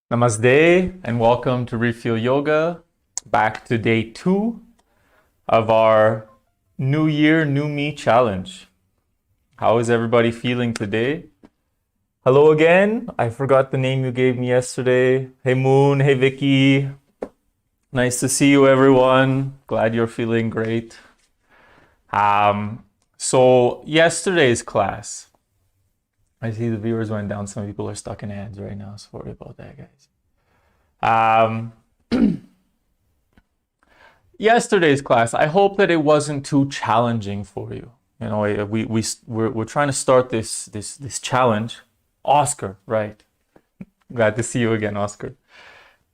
Namaste and welcome to Refeel Yoga. Back to day 2 of our New Year, New Me challenge. How is everybody feeling today? Hello again. I forgot the name you gave me yesterday. Hey Moon, hey Vicky. Nice to see you everyone. Glad you're feeling great. So yesterday's class, I see the viewers went down. Some people are stuck in ads right now. Sorry about that, guys. Yesterday's class, I hope that it wasn't too challenging for you. You know, we're trying to start this challenge. Oscar, right? Glad to see you again, Oscar.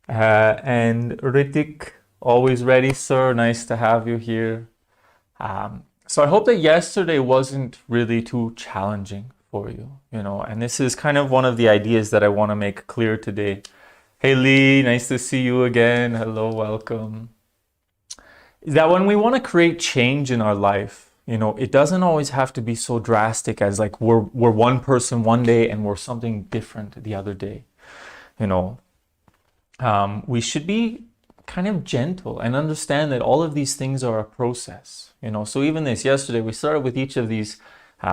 And Ritik, always ready, sir. Nice to have you here. So I hope that yesterday wasn't really too challenging for you, and this is kind of one of the ideas that I want to make clear today. Hey Lee, nice to see you again. Hello, welcome. Is that when we want to create change in our life, it doesn't always have to be so drastic as like we're one person one day and we're something different the other day. We should be kind of gentle and understand that all of these things are a process. So even this yesterday, we started with each of these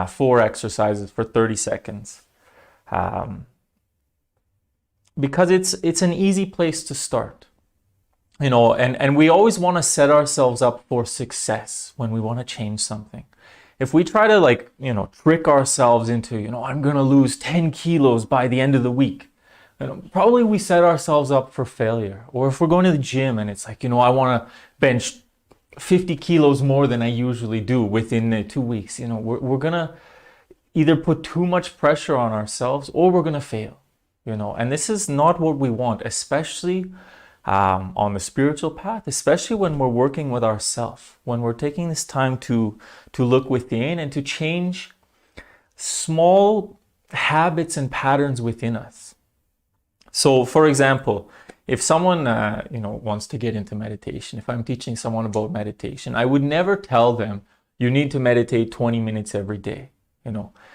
4 exercises for 30 seconds. Because it's an easy place to start. And we always want to set ourselves up for success when we want to change something. If we try to trick ourselves into, I'm going to lose 10 kilos by the end of the week, probably we set ourselves up for failure. Or if we're going to the gym and it's like, I want to bench 50 kilos more than I usually do within 2 weeks, we're going to either put too much pressure on ourselves or we're going to fail, and this is not what we want, especially on the spiritual path, especially when we're working with ourselves, when we're taking this time to look within and to change small habits and patterns within us. So for example, if someone wants to get into meditation, if I'm teaching someone about meditation, I would never tell them you need to meditate 20 minutes every day.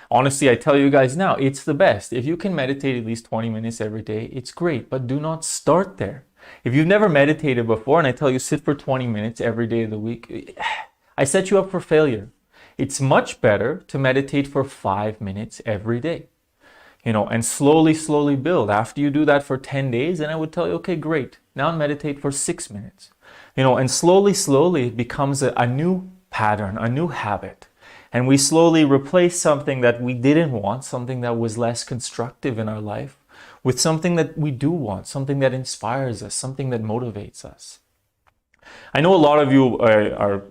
Honestly, I tell you guys now, it's the best. If you can meditate at least 20 minutes every day, it's great, but do not start there. If you've never meditated before and I tell you sit for 20 minutes every day of the week, I set you up for failure. It's much better to meditate for 5 minutes every day. And slowly build. After you do that for 10 days, then I would tell you, okay, great. Now meditate for 6 minutes. And slowly it becomes a new pattern, a new habit. And we slowly replace something that we didn't want, something that was less constructive in our life, with something that we do want, something that inspires us, something that motivates us. I know a lot of you are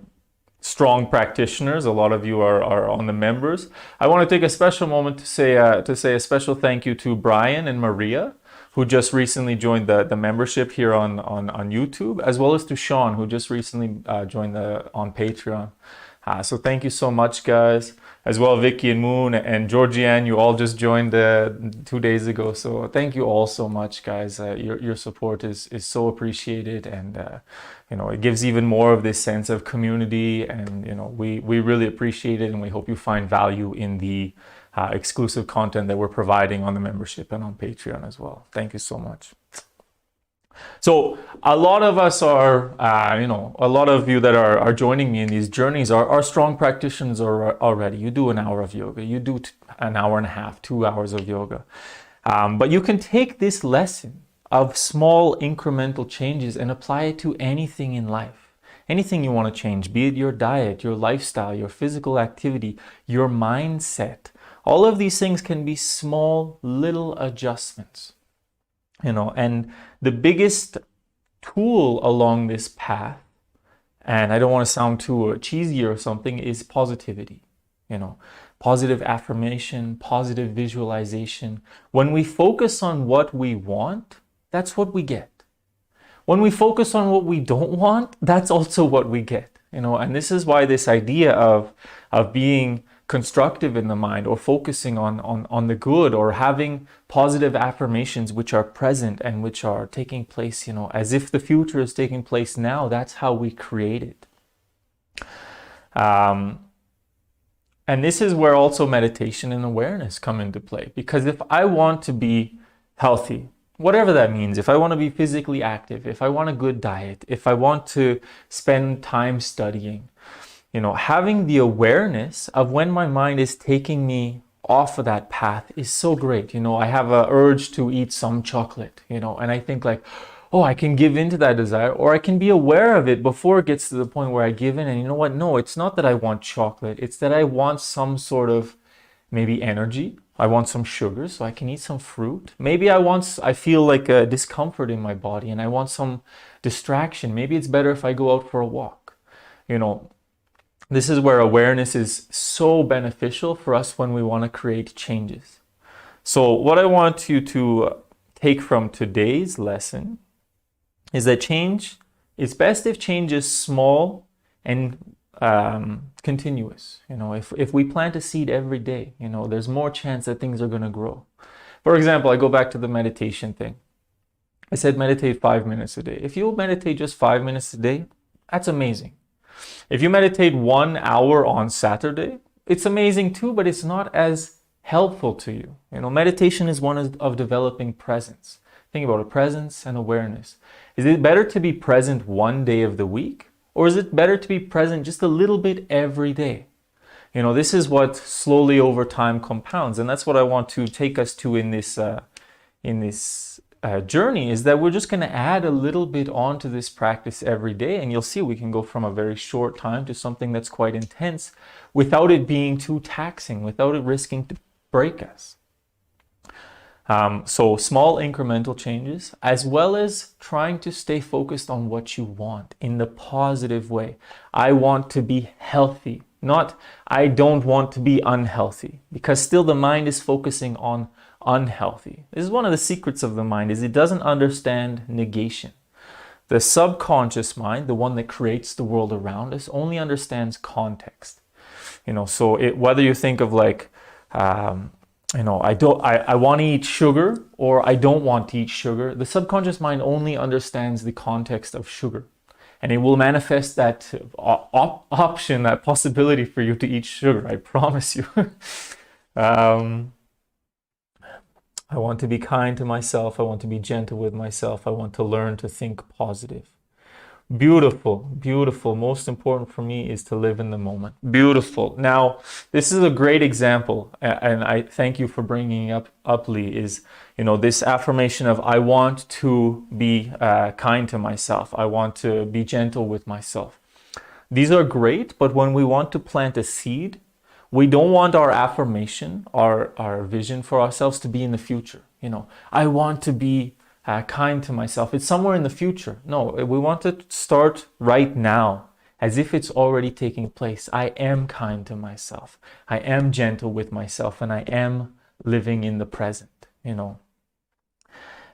strong practitioners. A lot of you are on the members. I want to take a special moment to say a special thank you to Brian and Maria, who just recently joined the membership here on YouTube, as well as to Sean, who just recently joined on Patreon. So thank you so much, guys. As well, Vicky and Moon and Georgianne, you all just joined 2 days ago. So thank you all so much, guys. Your support is so appreciated, and it gives even more of this sense of community. And we really appreciate it, and we hope you find value in the exclusive content that we're providing on the membership and on Patreon as well. Thank you so much. So a lot of us are, a lot of you that are joining me in these journeys are strong practitioners already. You do an hour of yoga, you do an hour and a half, 2 hours of yoga. But you can take this lesson of small incremental changes and apply it to anything in life. Anything you want to change, be it your diet, your lifestyle, your physical activity, your mindset. All of these things can be small, little adjustments. And the biggest tool along this path, and I don't want to sound too cheesy or something, is positivity. Positive affirmation, positive visualization. When we focus on what we want, that's what we get. When we focus on what we don't want, that's also what we get. And this is why this idea of being constructive in the mind, or focusing on the good, or having positive affirmations which are present and which are taking place, as if the future is taking place now. That's how we create it. And this is where also meditation and awareness come into play. Because if I want to be healthy, whatever that means. If I want to be physically active, if I want a good diet, if I want to spend time studying, having the awareness of when my mind is taking me off of that path is so great. I have a urge to eat some chocolate, and I think like, oh, I can give in to that desire, or I can be aware of it before it gets to the point where I give in. And you know what? No, it's not that I want chocolate. It's that I want some sort of maybe energy. I want some sugar, so I can eat some fruit. Maybe I feel like a discomfort in my body and I want some distraction. Maybe it's better if I go out for a walk. This is where awareness is so beneficial for us when we want to create changes. So what I want you to take from today's lesson is that it's best if change is small and continuous. If we plant a seed every day, there's more chance that things are going to grow. For example, I go back to the meditation thing. I said meditate 5 minutes a day. If you meditate just 5 minutes a day, that's amazing. If you meditate 1 hour on Saturday, it's amazing too, but it's not as helpful to you. Meditation is one of developing presence. Think about it, presence and awareness. Is it better to be present 1 day of the week? Or is it better to be present just a little bit every day? This is what slowly over time compounds. And that's what I want to take us to in this journey, is that we're just going to add a little bit onto this practice every day. And you'll see we can go from a very short time to something that's quite intense without it being too taxing, without it risking to break us. So small incremental changes, as well as trying to stay focused on what you want in the positive way. I want to be healthy, not I don't want to be unhealthy, because still the mind is focusing on unhealthy. This is one of the secrets of the mind, is it doesn't understand negation. The subconscious mind, the one that creates the world around us, only understands context. So whether you think of like, I want to eat sugar or I don't want to eat sugar, the subconscious mind only understands the context of sugar. And it will manifest that option, that possibility for you to eat sugar, I promise you. I want to be kind to myself. I want to be gentle with myself. I want to learn to think positive. Beautiful, beautiful. Most important for me is to live in the moment. Beautiful. Now, this is a great example, and I thank you for bringing up Lee, is, this affirmation of I want to be kind to myself. I want to be gentle with myself. These are great, but when we want to plant a seed, we don't want our affirmation, our vision for ourselves to be in the future. I want to be kind to myself. It's somewhere in the future. No, we want to start right now, as if it's already taking place. I am kind to myself. I am gentle with myself, and I am living in the present,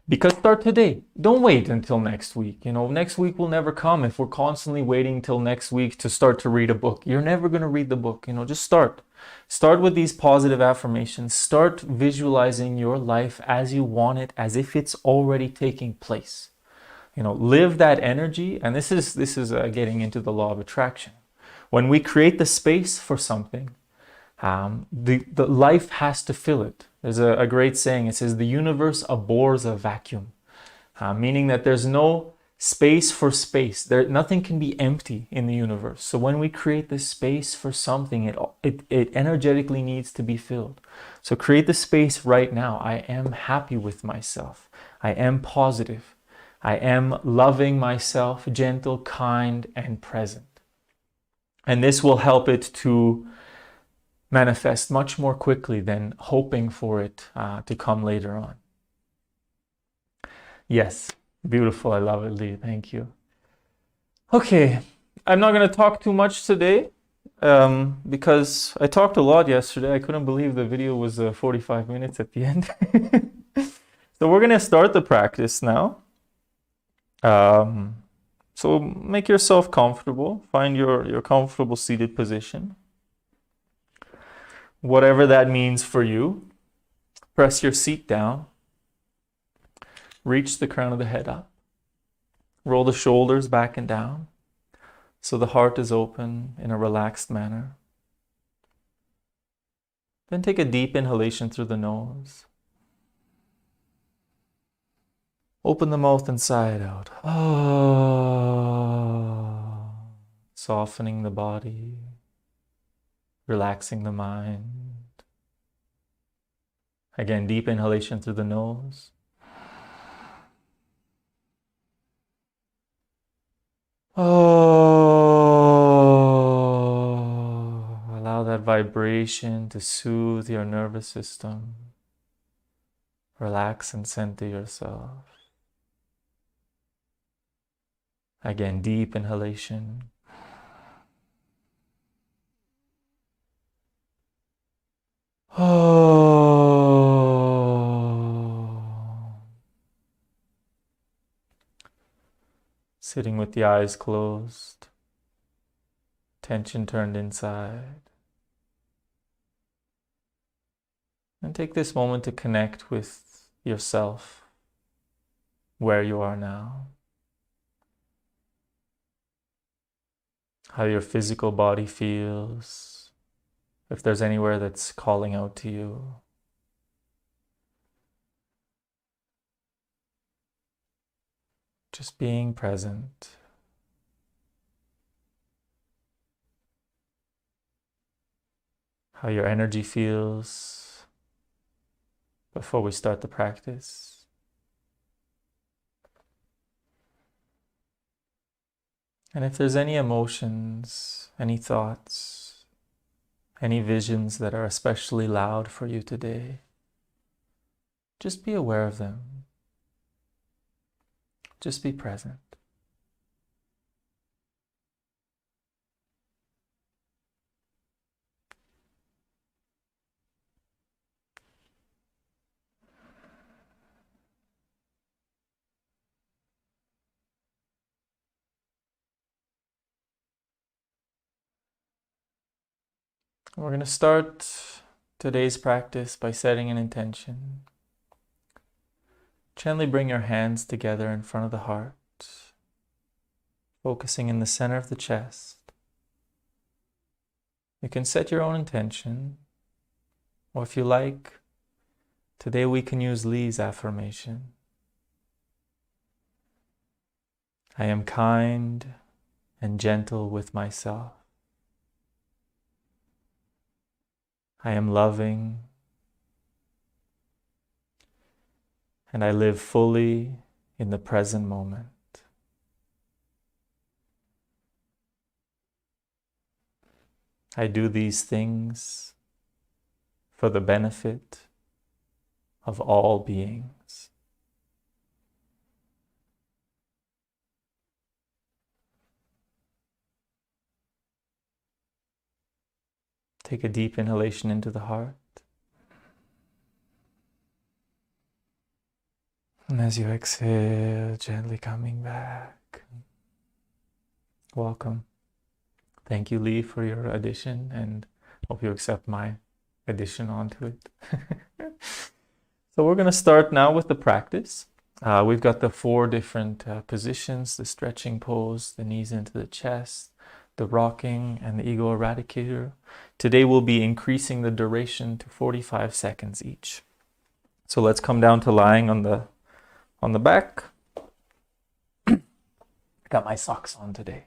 Because start today. Don't wait until next week. Next week will never come if we're constantly waiting till next week to start to read a book. You're never going to read the book. Just start. Start with these positive affirmations. Start visualizing your life as you want it, as if it's already taking place. Live that energy. And this is getting into the law of attraction. When we create the space for something, the life has to fill it. There's a great saying. It says the universe abhors a vacuum, meaning that there's no space for space. Nothing can be empty in the universe. So when we create this space for something, it energetically needs to be filled. So create the space right now. I am happy with myself. I am positive. I am loving myself, gentle, kind, and present. And this will help it to manifest much more quickly than hoping for it to come later on. Yes, beautiful. I love it, Lee. Thank you. Okay, I'm not going to talk too much today because I talked a lot yesterday. I couldn't believe the video was 45 minutes at the end. So we're going to start the practice now. So make yourself comfortable. Find your comfortable seated position. Whatever that means for you. Press your seat down. Reach the crown of the head up. Roll the shoulders back and down so the heart is open in a relaxed manner. Then take a deep inhalation through the nose. Open the mouth and sigh it out. Ah, softening the body, relaxing the mind. Again, deep inhalation through the nose. Oh, allow that vibration to soothe your nervous system. Relax and center yourself. Again, deep inhalation. Oh. Sitting with the eyes closed, tension turned inside. And take this moment to connect with yourself, where you are now. How your physical body feels, if there's anywhere that's calling out to you. Just being present. How your energy feels before we start the practice. And if there's any emotions, any thoughts, any visions that are especially loud for you today, just be aware of them. Just be present. We're going to start today's practice by setting an intention. Gently bring your hands together in front of the heart, focusing in the center of the chest. You can set your own intention, or if you like, today we can use Lee's affirmation. I am kind and gentle with myself. I am loving, and I live fully in the present moment. I do these things for the benefit of all beings. Take a deep inhalation into the heart. And as you exhale, gently coming back. Welcome. Thank you, Lee, for your addition, and hope you accept my addition onto it. So we're going to start now with the practice. We've got the 4 different positions: the stretching pose, the knees into the chest, the rocking, and the ego eradicator. Today we'll be increasing the duration to 45 seconds each. So let's come down to lying on the back. Got my socks on today.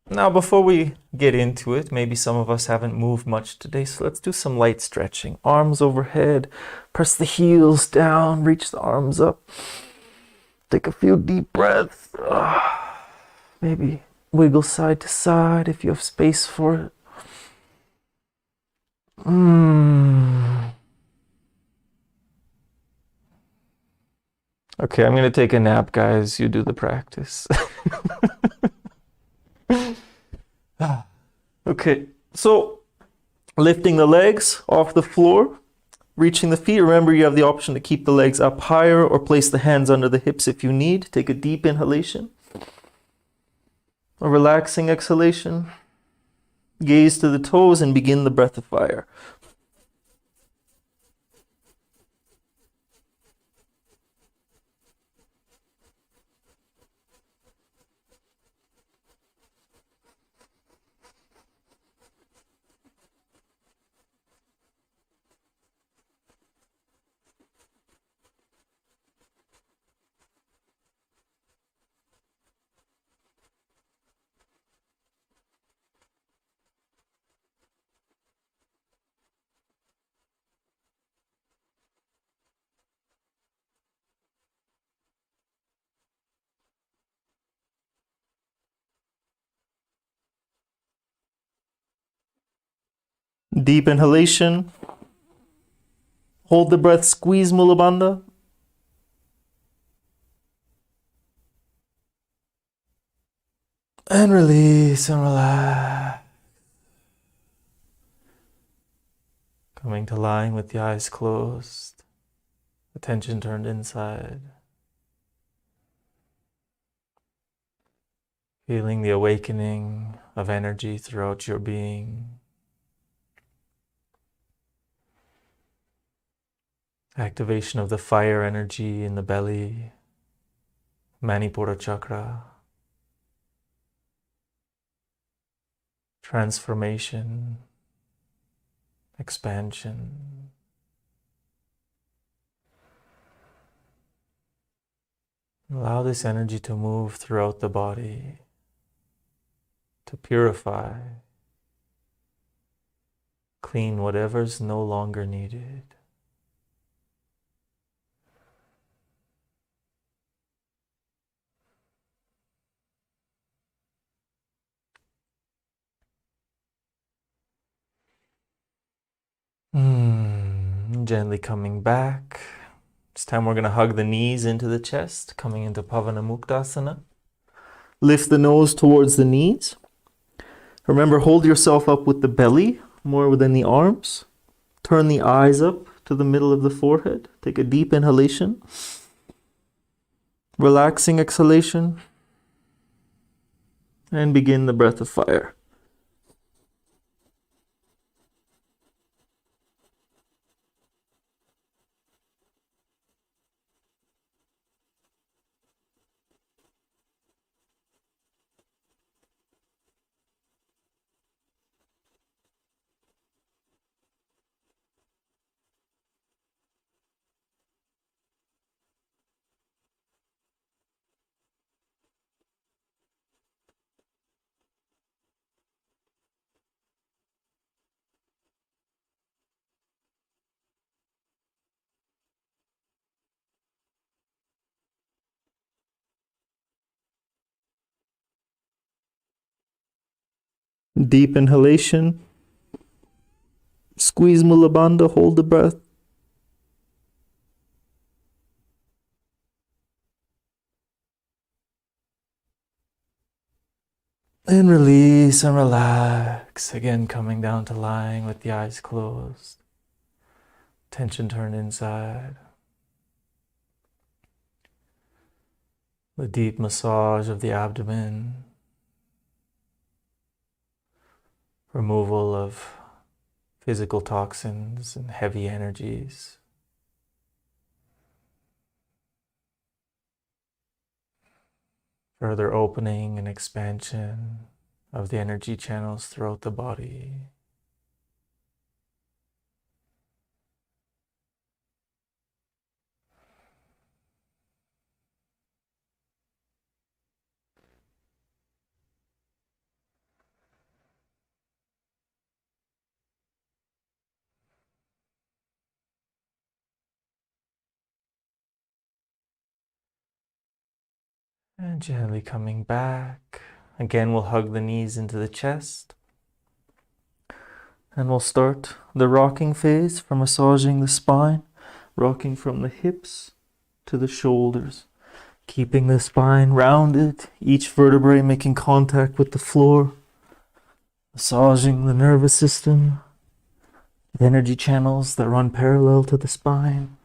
Now, before we get into it, maybe some of us haven't moved much today, so let's do some light stretching. Arms overhead, press the heels down, reach the arms up. Take a few deep breaths. Maybe wiggle side to side if you have space for it. Okay, I'm going to take a nap, guys. You do the practice. Okay, so lifting the legs off the floor, reaching the feet. Remember, you have the option to keep the legs up higher or place the hands under the hips if you need. Take a deep inhalation. A relaxing exhalation. Gaze to the toes and begin the breath of fire. Deep inhalation. Hold the breath, squeeze Mula Bandha. And release and relax. Coming to lying with the eyes closed, attention turned inside. Feeling the awakening of energy throughout your being. Activation of the fire energy in the belly, Manipura Chakra. Transformation, expansion. Allow this energy to move throughout the body, to purify, clean whatever's no longer needed. Gently coming back. This time we're going to hug the knees into the chest, coming into Pavanamuktasana. Lift the nose towards the knees. Remember, hold yourself up with the belly more than the arms. Turn the eyes up to the middle of the forehead. Take a deep inhalation. Relaxing exhalation. And begin the breath of fire. Deep inhalation. Squeeze Mula Bandha, hold the breath. And release and relax. Again, coming down to lying with the eyes closed. Tension turned inside. The deep massage of the abdomen. Removal of physical toxins and heavy energies. Further opening and expansion of the energy channels throughout the body. And gently coming back. Again, we'll hug the knees into the chest. And we'll start the rocking phase for massaging the spine, rocking from the hips to the shoulders, keeping the spine rounded, each vertebrae making contact with the floor, massaging the nervous system, the energy channels that run parallel to the spine.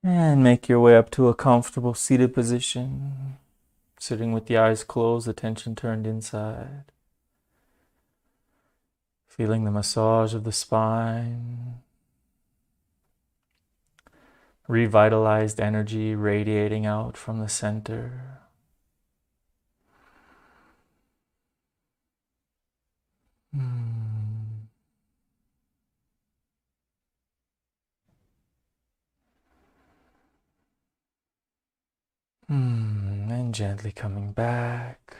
And make your way up to a comfortable seated position, sitting with the eyes closed, attention turned inside. Feeling the massage of the spine, revitalized energy radiating out from the center. And gently coming back.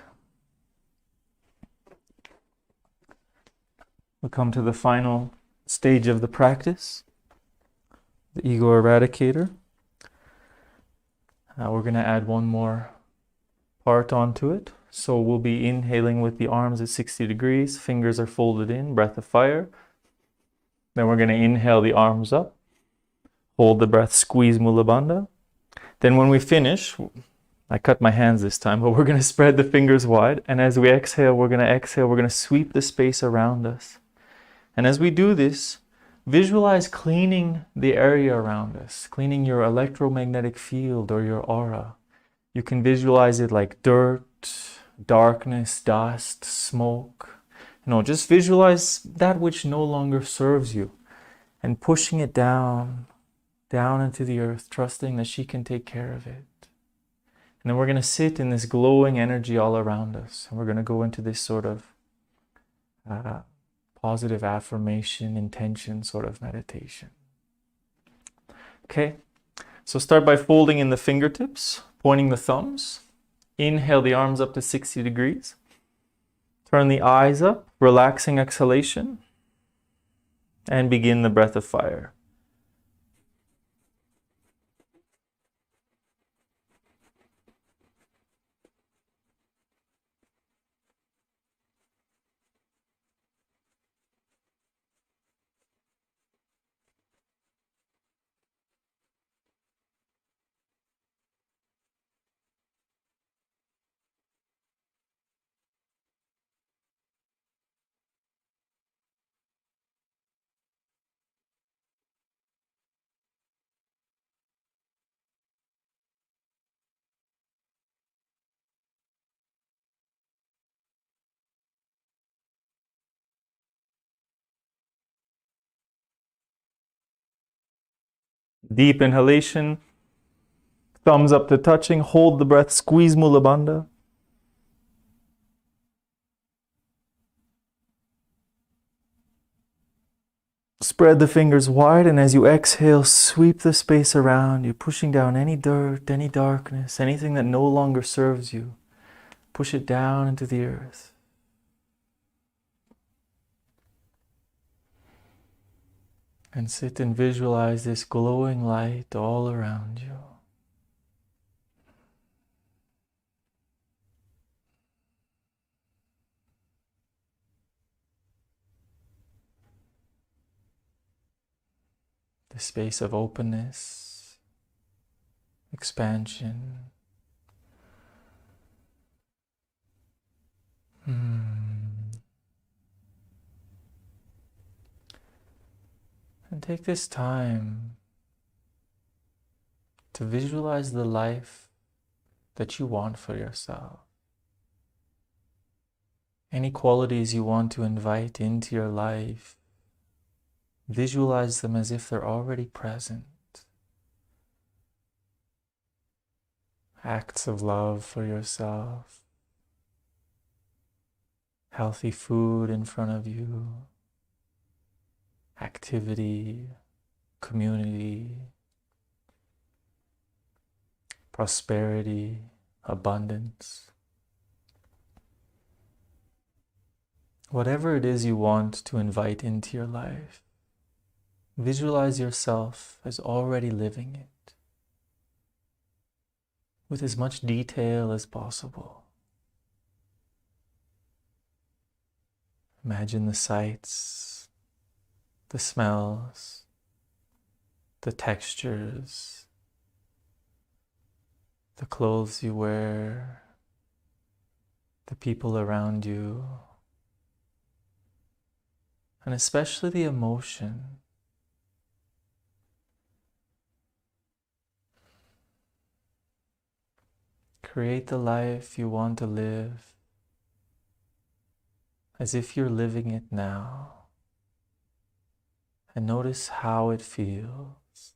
We come to the final stage of the practice, the ego eradicator. We're going to add one more part onto it. So we'll be inhaling with the arms at 60 degrees, fingers are folded in, breath of fire. Then we're going to inhale the arms up, hold the breath, squeeze Mula Bandha. Then when we finish, I cut my hands this time, but we're going to spread the fingers wide. And as we exhale, we're going to sweep the space around us. And as we do this, visualize cleaning the area around us, cleaning your electromagnetic field or your aura. You can visualize it like dirt, darkness, dust, smoke. Just visualize that which no longer serves you and pushing it down into the earth, trusting that she can take care of it. And then we're going to sit in this glowing energy all around us. And we're going to go into this sort of positive affirmation, intention sort of meditation. Okay, so start by folding in the fingertips, pointing the thumbs. Inhale the arms up to 60 degrees. Turn the eyes up, relaxing exhalation. And begin the breath of fire. Deep inhalation, thumbs up to touching, hold the breath, squeeze Mula Bandha. Spread the fingers wide, and as you exhale, sweep the space around you, pushing down any dirt, any darkness, anything that no longer serves you. Push it down into the earth. And sit and visualize this glowing light all around you. The space of openness, expansion. And take this time to visualize the life that you want for yourself. Any qualities you want to invite into your life, visualize them as if they're already present. Acts of love for yourself, healthy food in front of you, activity, community, prosperity, abundance. Whatever it is you want to invite into your life, visualize yourself as already living it with as much detail as possible. Imagine the sights, the smells, the textures, the clothes you wear, the people around you, and especially the emotion. Create the life you want to live as if you're living it now, and notice how it feels.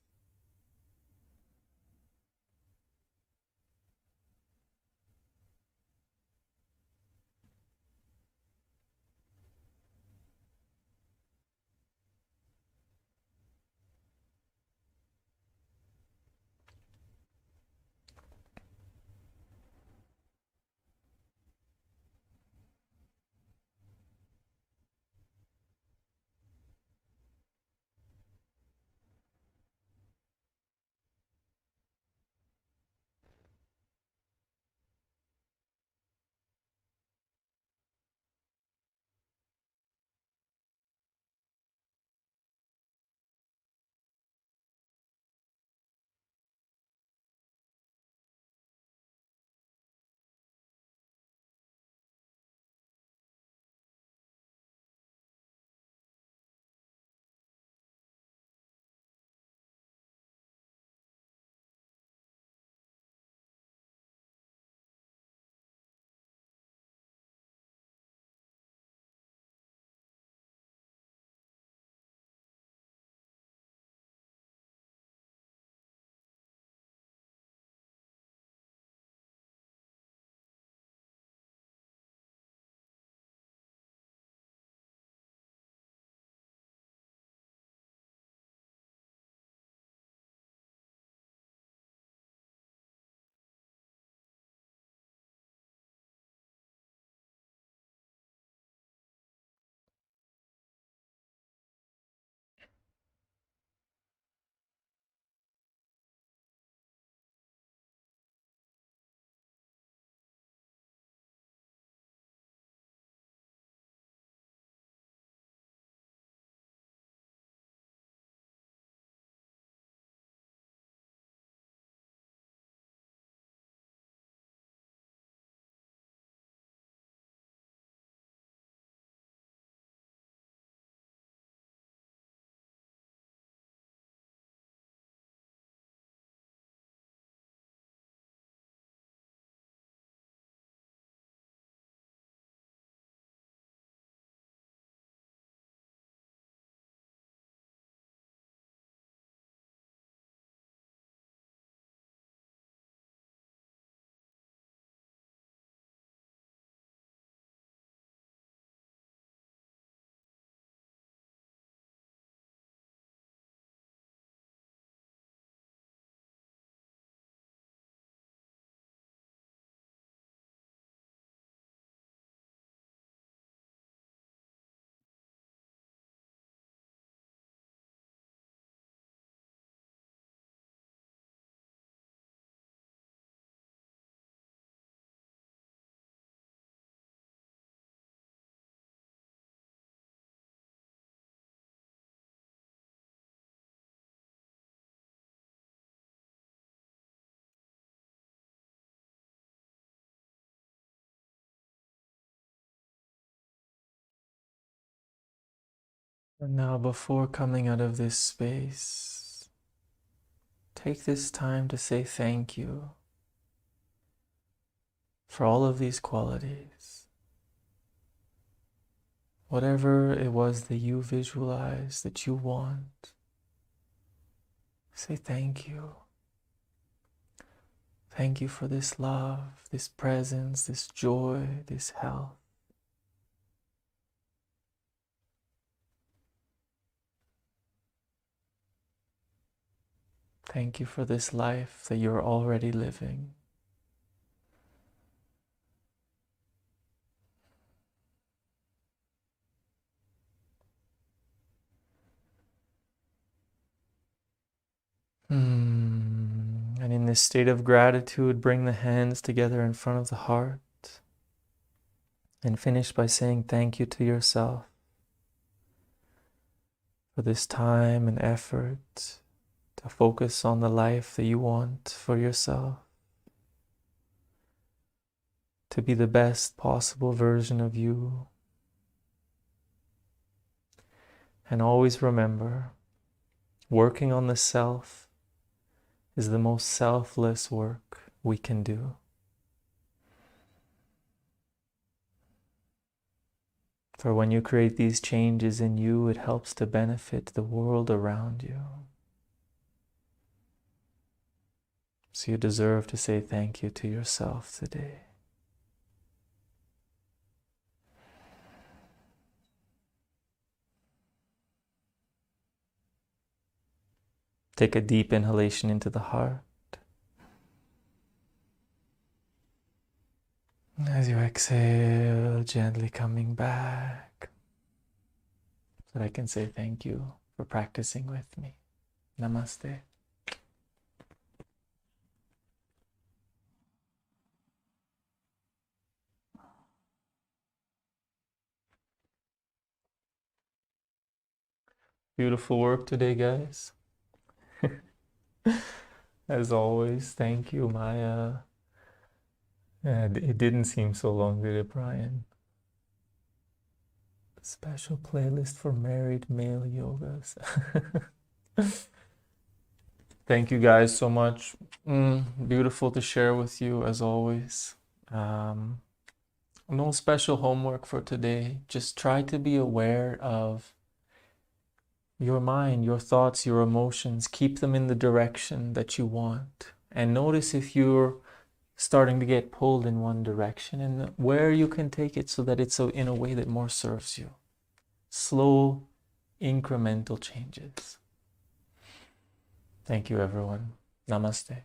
And now, before coming out of this space, take this time to say thank you for all of these qualities. Whatever it was that you visualize, that you want, say thank you. Thank you for this love, this presence, this joy, this health. Thank you for this life that you're already living. And in this state of gratitude, bring the hands together in front of the heart and finish by saying thank you to yourself for this time and effort to focus on the life that you want for yourself, to be the best possible version of you. And always remember, working on the self is the most selfless work we can do. For when you create these changes in you, it helps to benefit the world around you. So you deserve to say thank you to yourself today. Take a deep inhalation into the heart. As you exhale, gently coming back, so that I can say thank you for practicing with me. Namaste. Beautiful work today, guys. As always, thank you, Maya. It didn't seem so long, did it, Brian? Special playlist for married male yogas. Thank you guys so much. Beautiful to share with you as always. No special homework for today. Just try to be aware of your mind, your thoughts, your emotions. Keep them in the direction that you want. And notice if you're starting to get pulled in one direction and where you can take it so that it's in a way that more serves you. Slow, incremental changes. Thank you, everyone. Namaste.